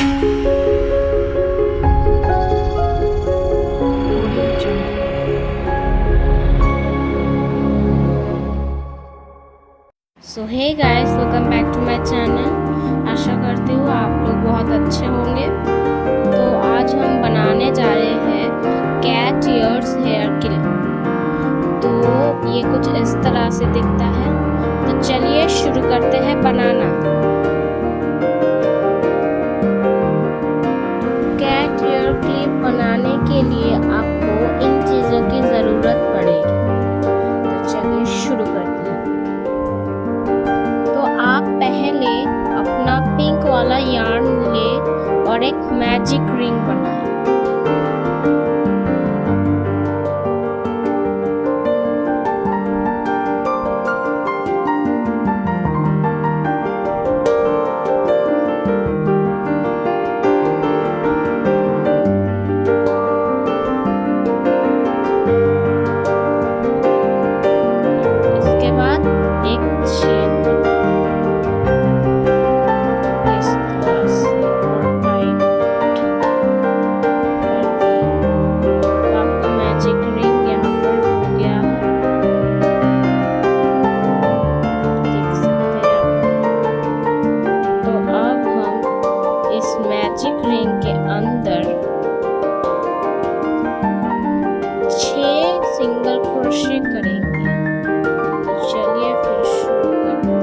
So hey guys, welcome back to my channel. आशा करती हूँ आप लोग बहुत अच्छे होंगे। तो आज हम बनाने जा रहे हैं कैट ईयर्स हेयर क्लिप। तो ये कुछ इस तरह से दिखता है। तो चलिए शुरू करते हैं बनाना। कैट ईयर क्लिप बनाने के लिए आपको इन चीज़ों की ज़रूरत पड़ेगी। तो चलिए शुरू करते हैं। आप पहले अपना पिंक वाला यार्न ले और एक मैजिक रिंग बनाएं। इसके बाद एक चेन मैजिक रिंग के अंदर 6 सिंगल क्रोशे करेंगे। तो चलिए फिर शुरू करते हैं।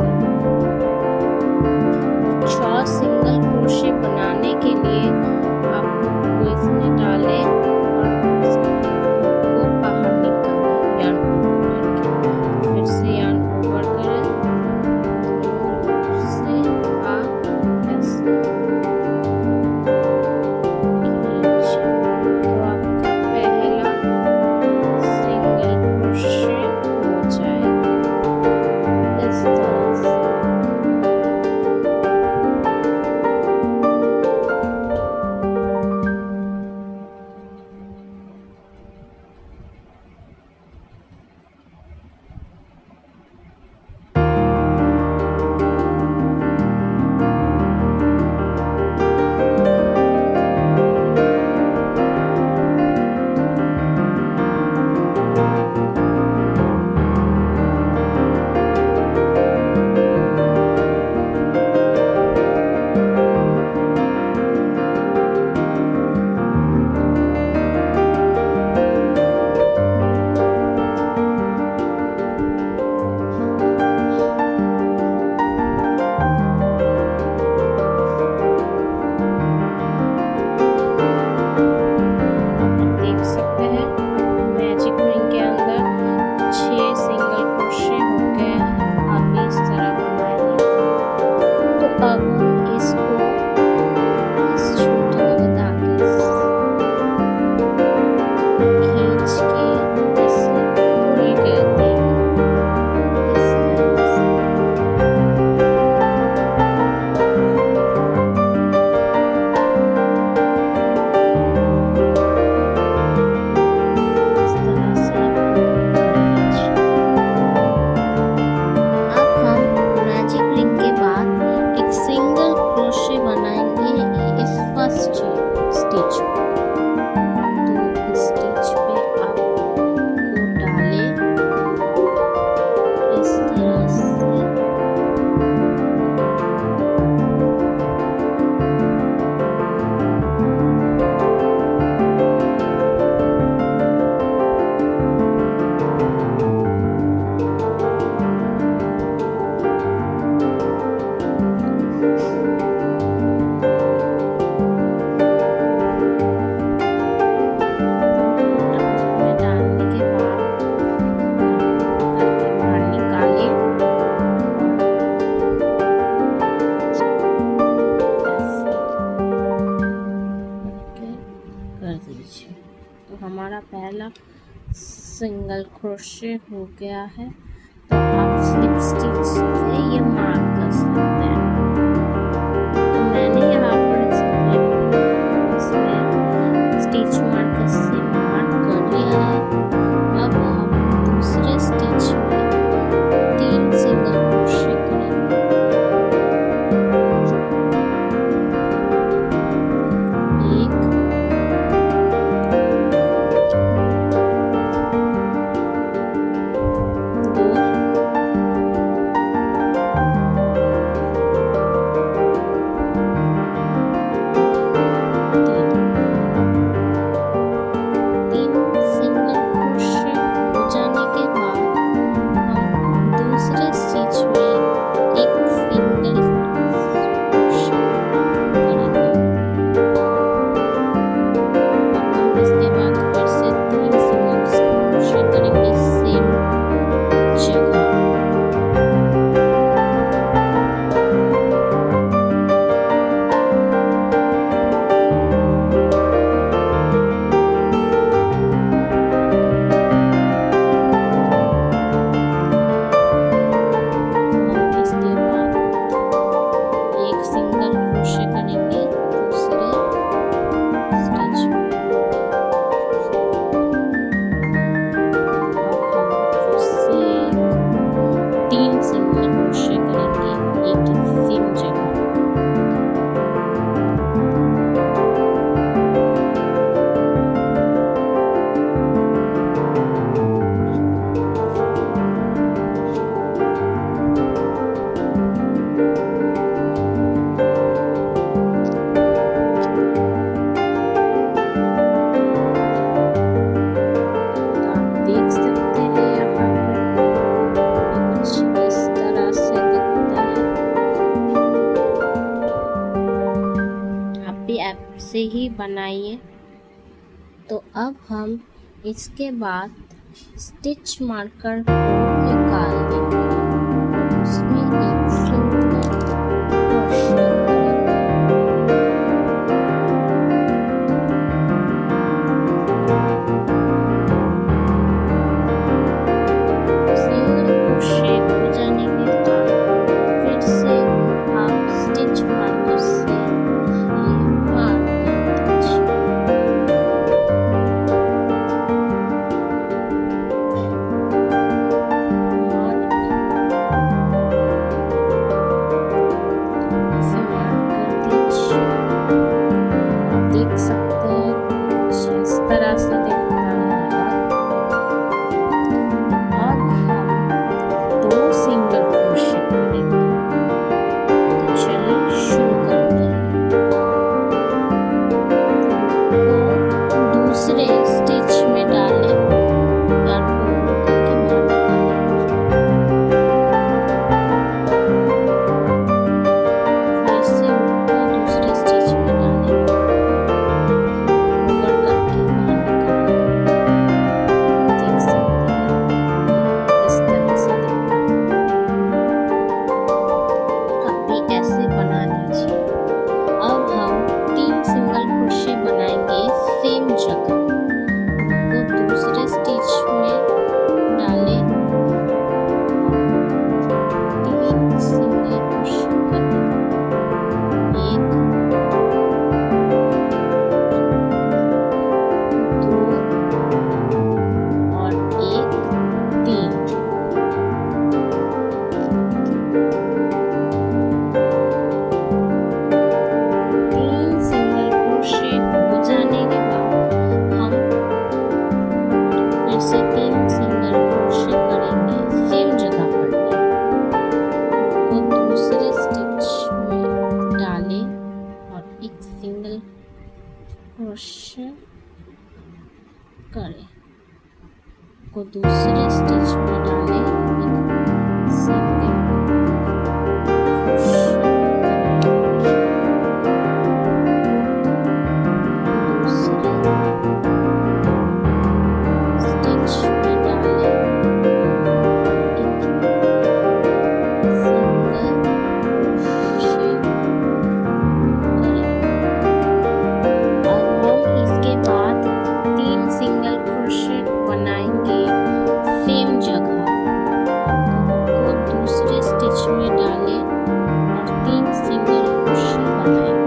6 सिंगल क्रोशे बनाने के लिए आपको इसमें डालें और उसको बाहर निकालें। यार्न ओवर करके फिर से यार्न ओवर करें, से ऐसे अब इसको इस छोटे वाले धागे खींच के ऐसे पूरी कर देंगे। इस तरह से अब हम मैजिक रिंग के बाद एक सिंगल क्रोशे बनाएंगे इस फर्स्ट स्टिच पे। तो इस स्टिच पे आपको डालें इस तरह से। तो हमारा पहला सिंगल क्रोशे हो गया है। तो आप स्लिप स्टिच से ये मार्क कर सकते हैं। तो मैंने यहाँ पर स्टिच मार्कर से मार्क कर लिया है। अब हम दूसरे स्टिच में 3 सिंगल क्रोशे करेंगे। ऐसे ही बनाइए। तो अब हम इसके बाद स्टिच मार्कर को निकाल देंगे, उसमें एक सिंगल क्रोशे हो जाने के बाद फिर से आप स्टिच मार्कर से मार्क कर दीजिए। देख सकते हैं कुछ इस तरह से दिखता है। अब हम 2 सिंगल क्रोशे करेंगे। तो चलिए शुरू करते हैं। तो दूसरे स्टिच में डालें या डोर करके बाहर निकालें। फिर से उसको दूसरे स्टिच में डालें, ऐसे बना लीजिए। अब हम 3 सिंगल क्रोशे बनाएंगे सेम जगह। उनको दूसरे स्टिच में डालें, 3 सिंगल क्रोशे करें। 1 2 और 1 3। हो जाने के बाद हम फिर से 3 सिंगल क्रोशे करेंगे सेम जगह पर। को दूसरे स्टिच में डालें और एक सिंगल क्रोशे करें। को दूसरे स्टिच में डालें, एक सिंगल क्रोशे बनाएंगे सेम जगह। को दूसरे स्टिच में डालें और 3 सिंगल क्रोशे बनाएं।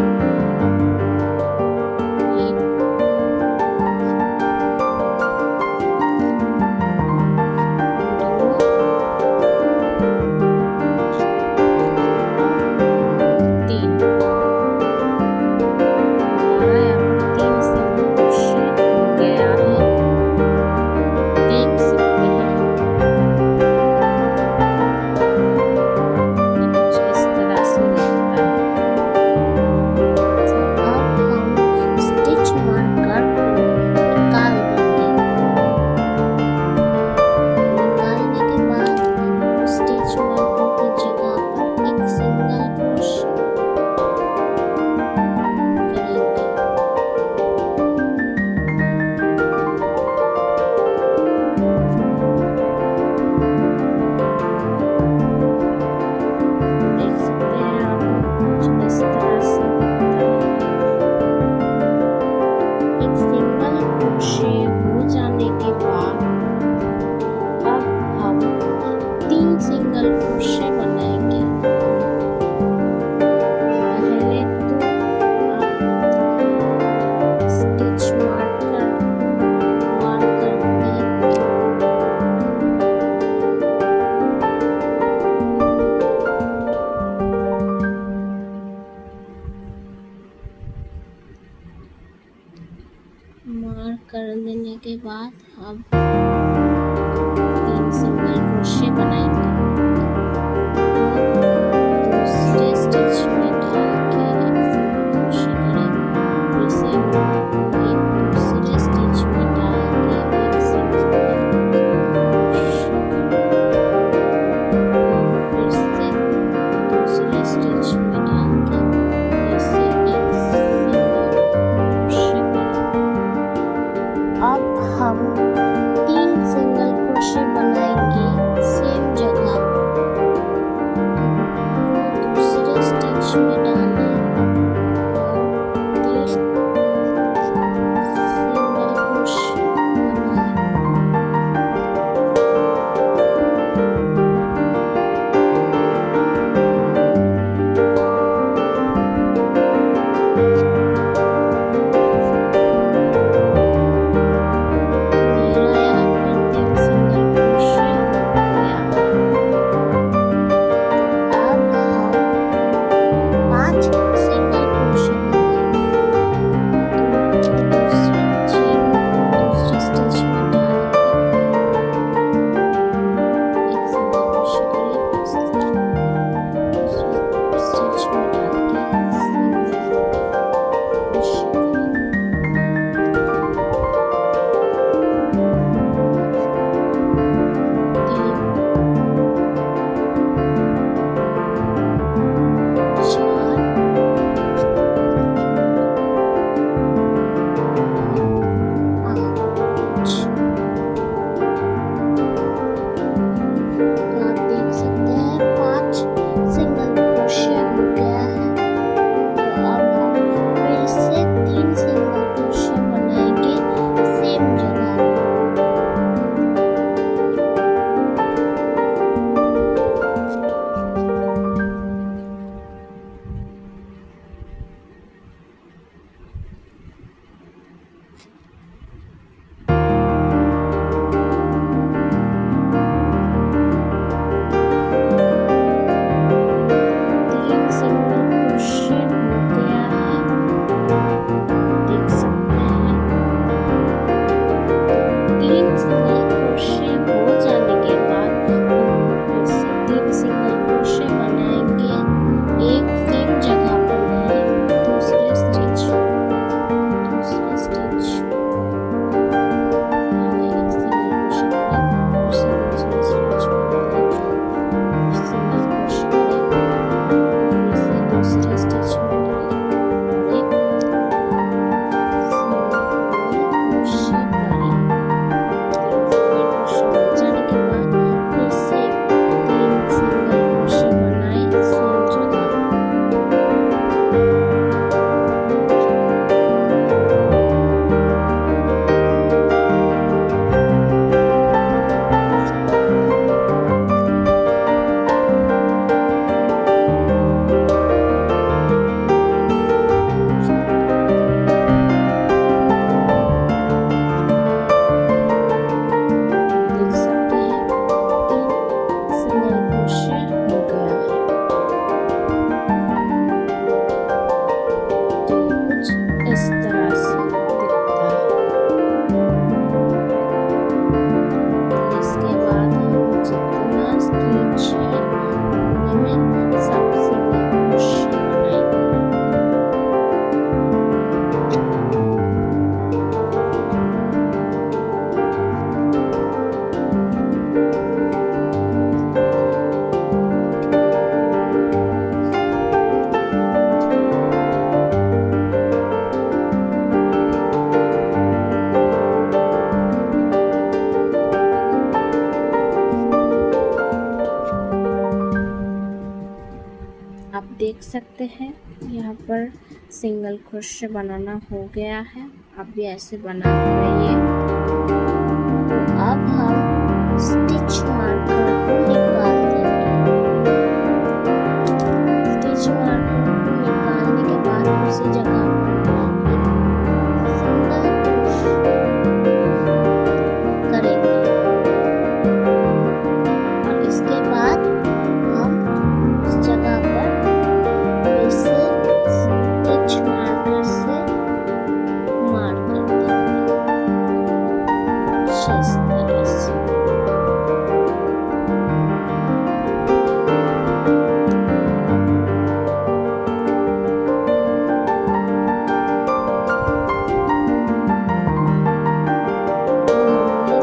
मार्क कर देने के बाद अब 3 सिंगल क्रोशे बनाएंगे। दूसरे स्टिच में डाल के एक सिंगल क्रोशे करेंगे। फिर से एक दूसरे स्टिच में डाल के एक सिंगल क्रोशे करेंगे। फिर से दूसरे स्टिच में डाल के फिर से एक सिंगल सकते हैं यहाँ पर सिंगल क्रोशे बनाना हो गया है। आप भी ऐसे बना रहिए। तो अब हम स्टिच मार्कर को निकाल देंगे। स्टिच मार्कर को निकालने के बाद उसी जगह पर सिंगल क्रोशे करेंगे और इसके बाद हम उस जगह पर फिर से स्टिच मार्कर से मार्क कर देंगे इस तरह से।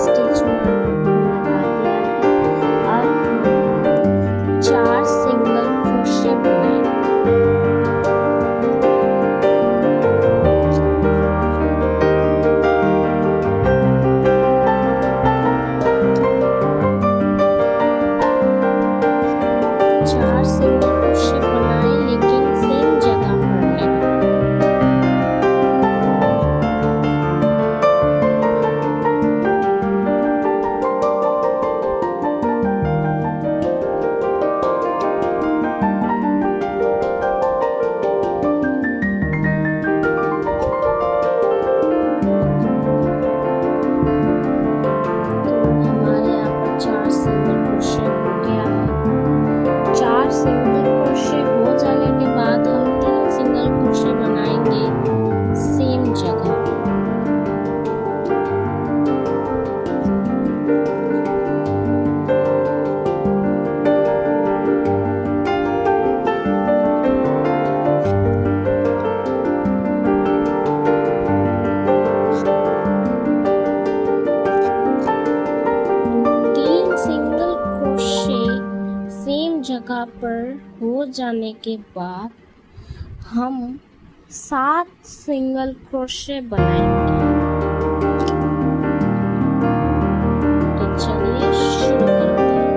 स्टिच मार्कर को लगा दिया है। अब हम 4 सिंगल क्रोशे बनाएंगे। चार सिंगल क्रोशे बनाए लेकिन सेम जगह पर नहीं। हमारे यहाँ पर 4 सिंगल क्रोशे हो गया है। 4 सिंगल क्रोशे हो जाने के बाद हम 3 सिंगल क्रोशे बनाएंगे सेम जगह। सेम जगह पर हो जाने के बाद हम 7 सिंगल क्रोशे बनाएंगे। तो चलिए शुरू करते हैं।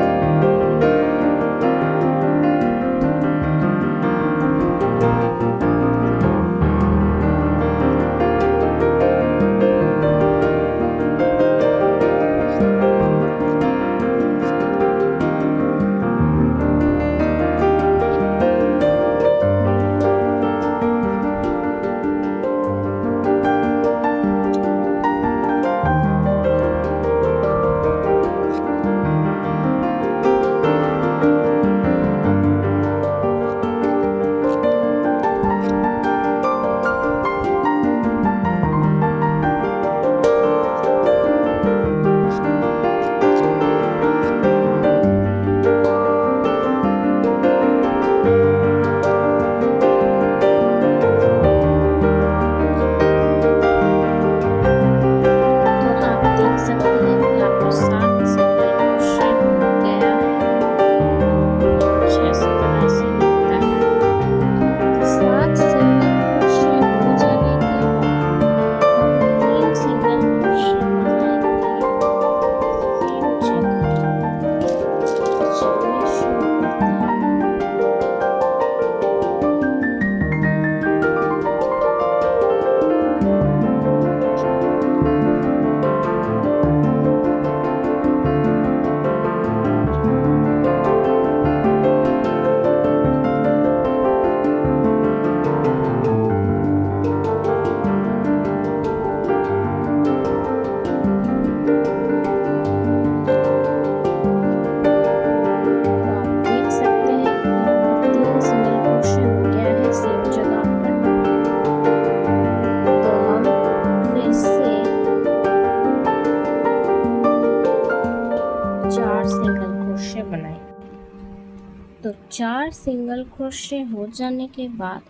तो 4 सिंगल क्रोशे हो जाने के बाद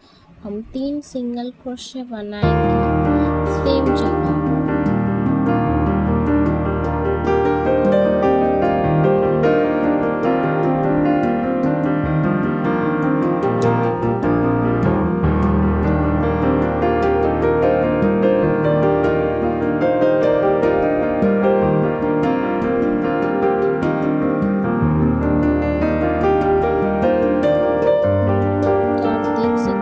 हम 3 सिंगल क्रोशे बनाएंगे सेम जगह पर। तो आप देख सकते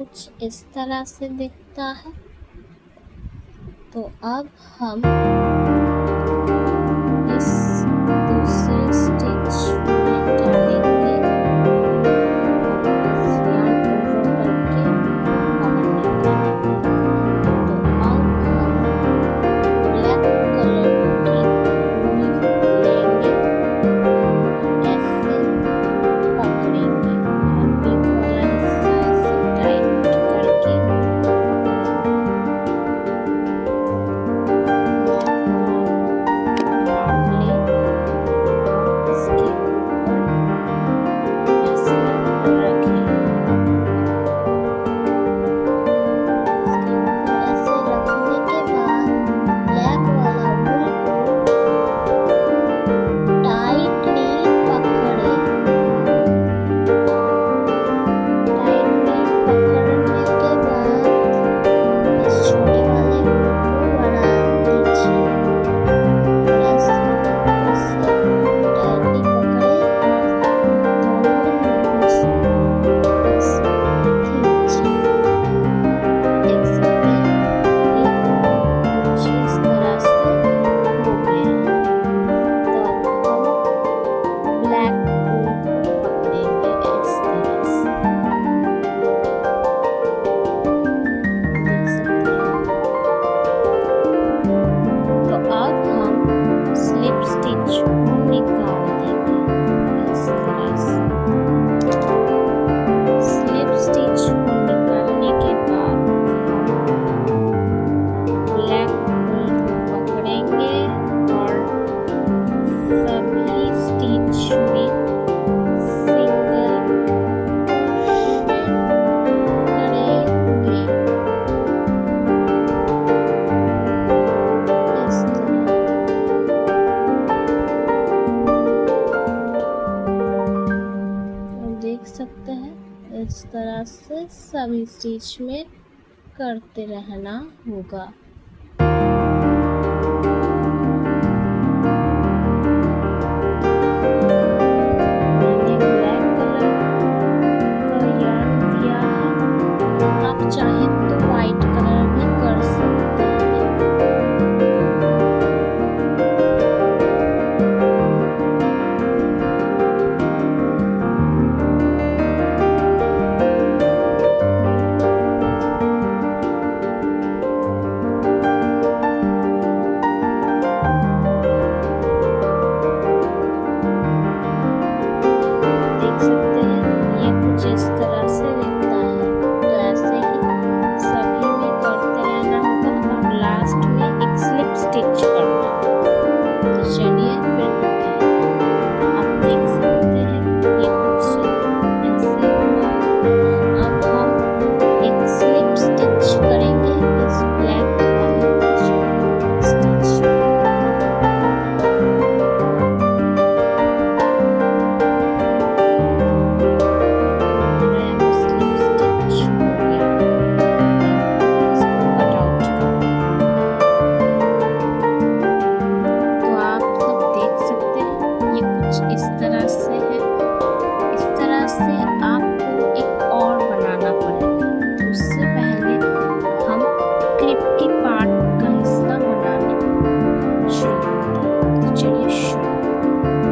कुछ इस तरह से दिखता है। तो अब हम इस दूसरे स्टिच में डालेंगे और इस yarn को roll करके बाहर निकालेंगे। तो अब हम ब्लैक कलर की रूल लेंगे, ऐसे पकड़ेंगे और बीच वाला हिस्सा ऐसे टाइट करके सकते हैं। इस तरह से सभी स्टिच में करते रहना होगा। मैंने ब्लैक कलर का yarn दिया है, आप चाहे तो वाइट कलर भी कर सकते हैं। देख सकते हैं ये कुछ इस तरह से दिखता है। तो ऐसे ही सभी में करते रहना होगा और लास्ट में एक स्लिप स्टिच करना होगा। तो चलिए फिर करते हैं। आप देख सकते हैं ये कुछ ऐसे हुआ। अब हम एक स्लिप स्टिच करेंगे इस ब्लैक वाले स्टिच। इस तरह से है। इस तरह से आपको एक और बनाना पड़ेगा। तो उससे पहले हम क्लिप की पार्ट का हिस्सा बनाने शुरू करते हैं। तो चलिए शुरू।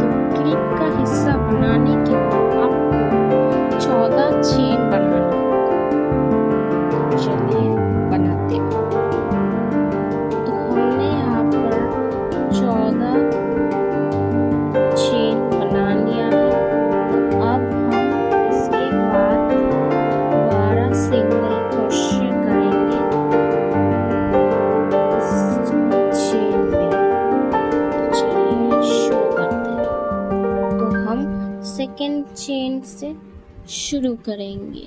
तो क्लिप का हिस्सा बनाने के लिए आपको 14 चेन बनाना होगा। तो चलिए बनाते हैं। तो हमने यहाँ पर 14 चेन बना लिया है। तो अब हम इसके बाद 12 सिंगल क्रोशे करेंगे इस चेन में। तो चलिए शुरू करते हैं। तो हम सेकेंड चेन से शुरू करेंगे।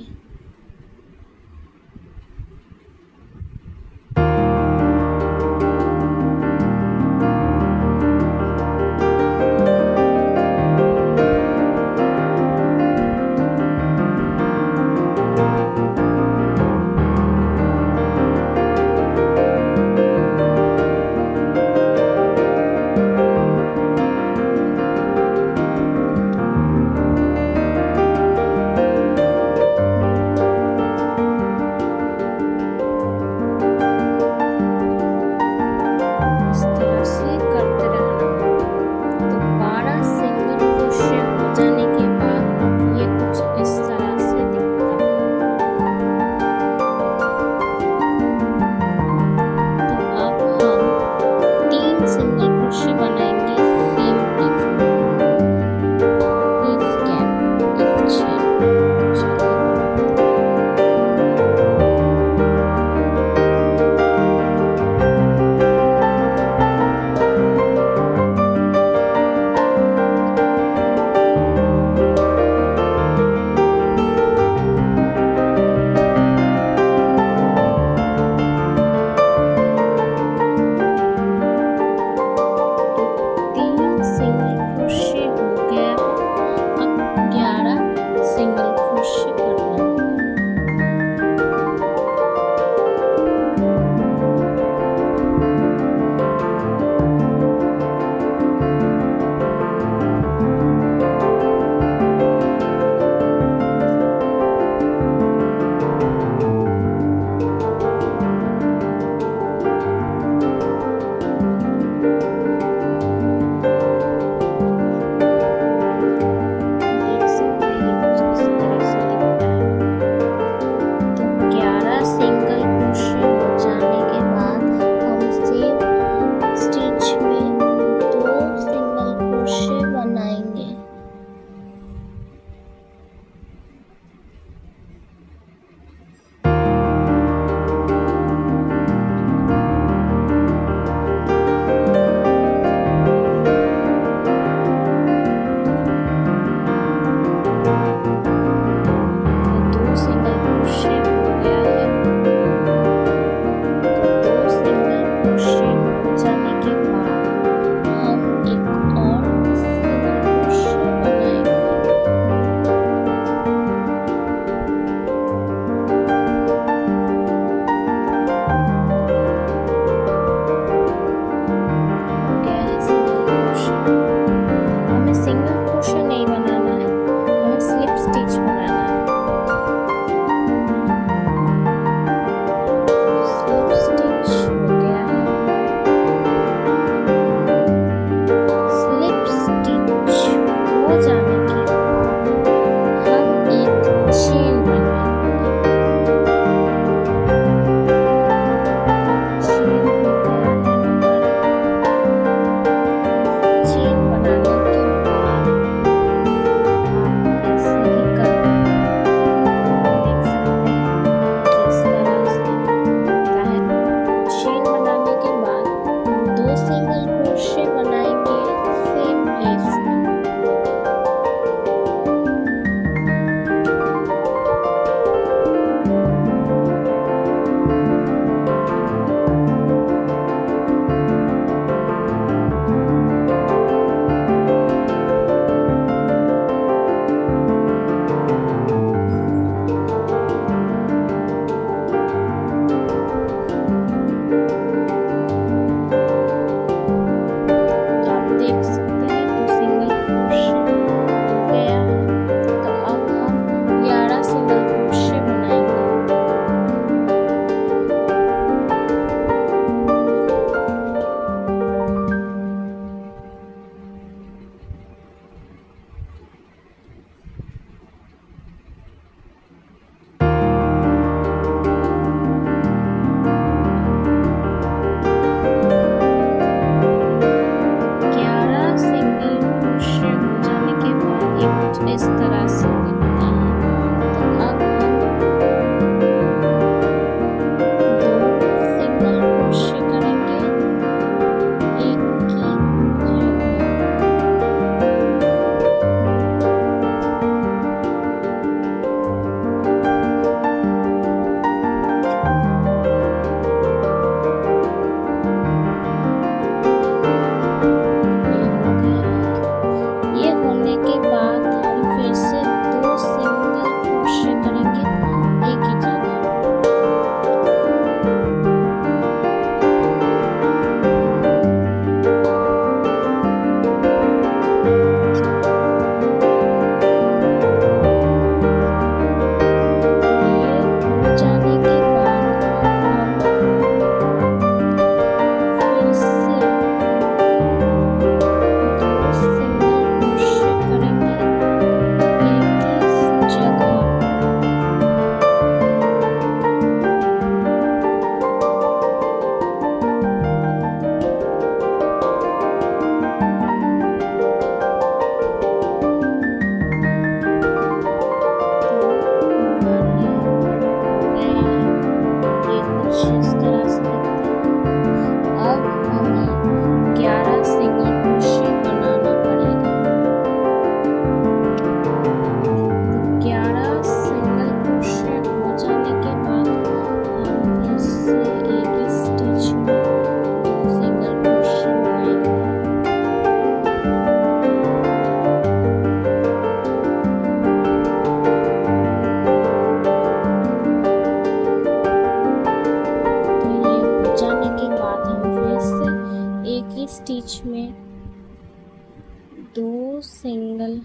2 सिंगल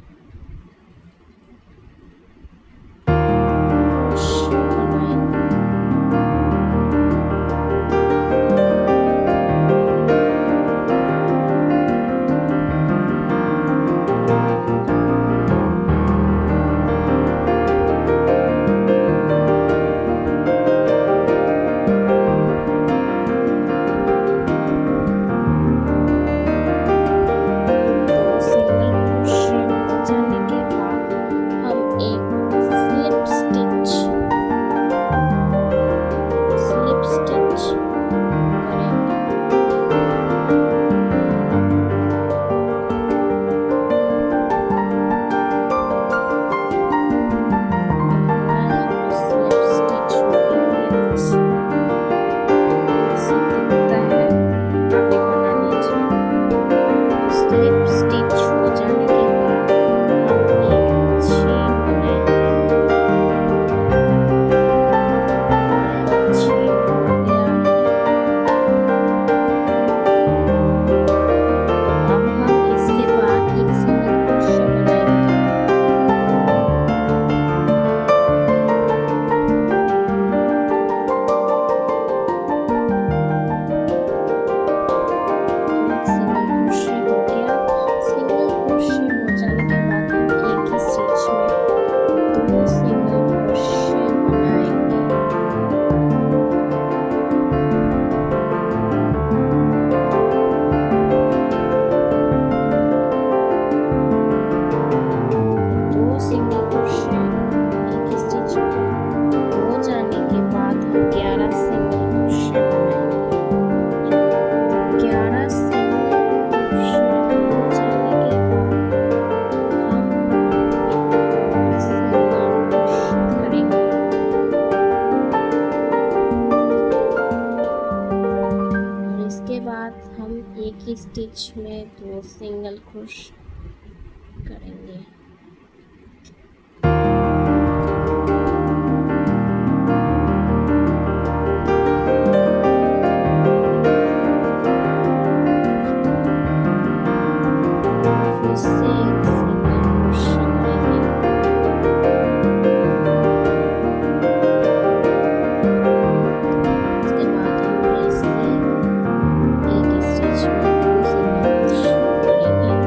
क्रोशे बनाएंगे। एक ही स्टिच में 2 सिंगल क्रोशे करेंगे। फिर से एक सिंगल क्रोशे करेंगे। उसके बाद हम फिर से एक स्टिच में 2 सिंगल क्रोशे करेंगे।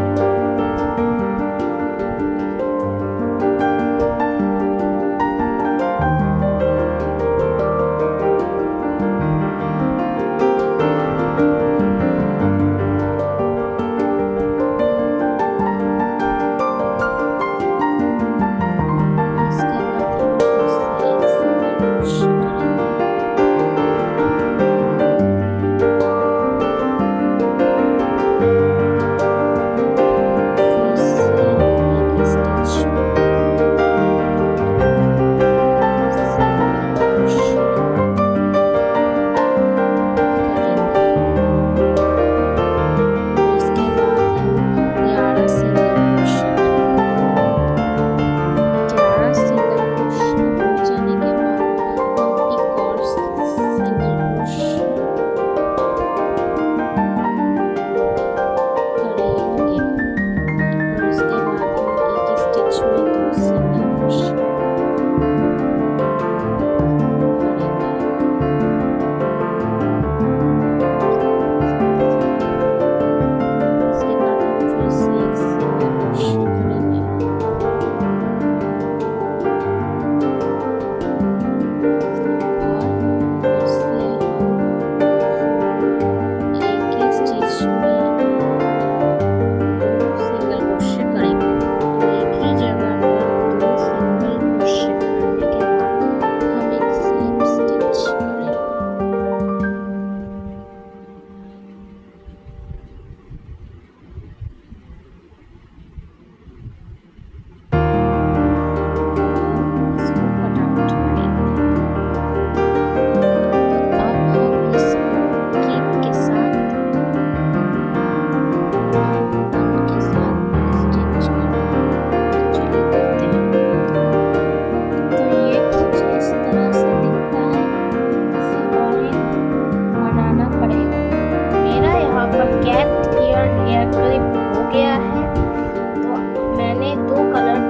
दो कलर